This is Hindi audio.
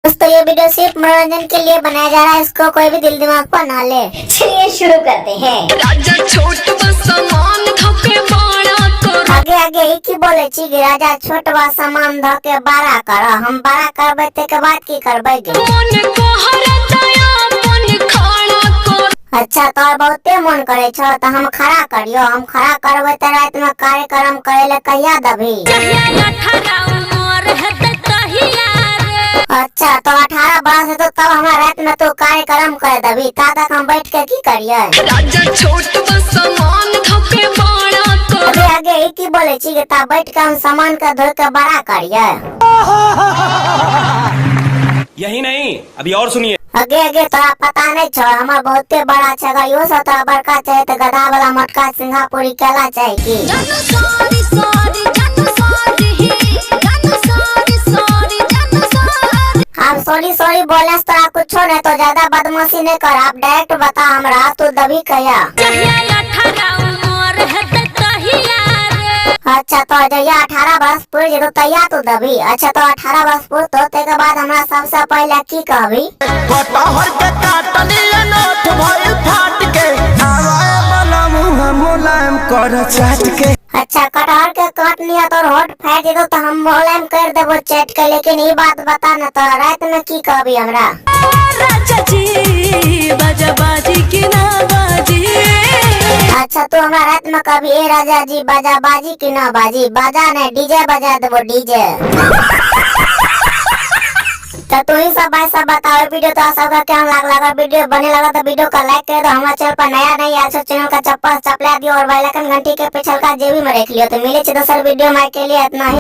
दोस्तों ये वीडियो सिर्फ मनोरंजन के लिए बनाया जा रहा है, इसको कोई भी दिल दिमाग पर ना ले। चलिए शुरू करते हैं। राजा छोट बा सामान धके बड़ा कर। आगे आगे ही की बोले छी राजा छोट बा सामान धके बड़ा कर। हम बड़ा करबे ते के बाद की करबे गे? मन को हरदया मन खाना कर। अच्छा तोर बहुते मन करे छ त हम खड़ा करियो। हम खड़ा करबे त रात में कार्यक्रम करे ले कहिया दबी? जहिया 18 उम्र है त तहिया रे। अच्छा तो 18 बरस है तो तब हमरा रात में तू कार्यक्रम कर दबी। ता तक हम बैठ के की करिए? राजा छोट बा सामान धके बड़ा कर। आगे आगे ही की बोले छी ता बैठ के हम सामान का धो के बड़ा करिए। यही नहीं, अभी और सुनिए। आगे आगे तोरा पता नहीं छ हमार बहुते बड़ा छ। अगर यो सब तोरा बड़का चाहे तो गधा वाला मटका सिंगापुरी केला चाहे की? जानू सॉरी सॉरी जानू सॉरी जानू सॉरी सॉरी जानू सॉरी। आप सॉरी सॉरी बोले से तोरा कुछो नहीं तो ज्यादा बदमाशी नहीं कर। आप डायरेक्ट बता हमरा तू दबी कहिया? जहिया 18 उम्र है त तहिया रे। अच्छा तो जहिया 18 बरस पूर जे तो तैया तू दबी। अच्छा तो 18 बरस पूर तो ते के बाद हमरा सबसे पहले की कहबी? कटहर के काटलिए नोट भइल फाट के आवाए वाला मुंह मुलायम कर चाट के। अच्छा कटहर के काट लिया तो होठ फाट जेतो तो हम मुलायम कर देबो चट के। लेकिन ये बात बता न तो रात में की कहबी हमरा? राजा जी बाजा बाजी की ना बाजी। अच्छा तू हमरा रात में कहबी ए राजा जी बाजा बाजी की ना बाजी? बाजा नहीं डीजे बजा देबो डीजे। तो तू ही सब भाई सब बताओ वीडियो तो सबका क्या लगा? वीडियो बने लगा तो वीडियो का लाइक कर दो। हमारे चैनल पर नया नहीं आया तो चैनल का चप्पल चपला दियो और बेल आइकन घंटी के पिछल का जेबी में रख लियो। तो मिले दोसर वीडियो में के लिए इतना ही।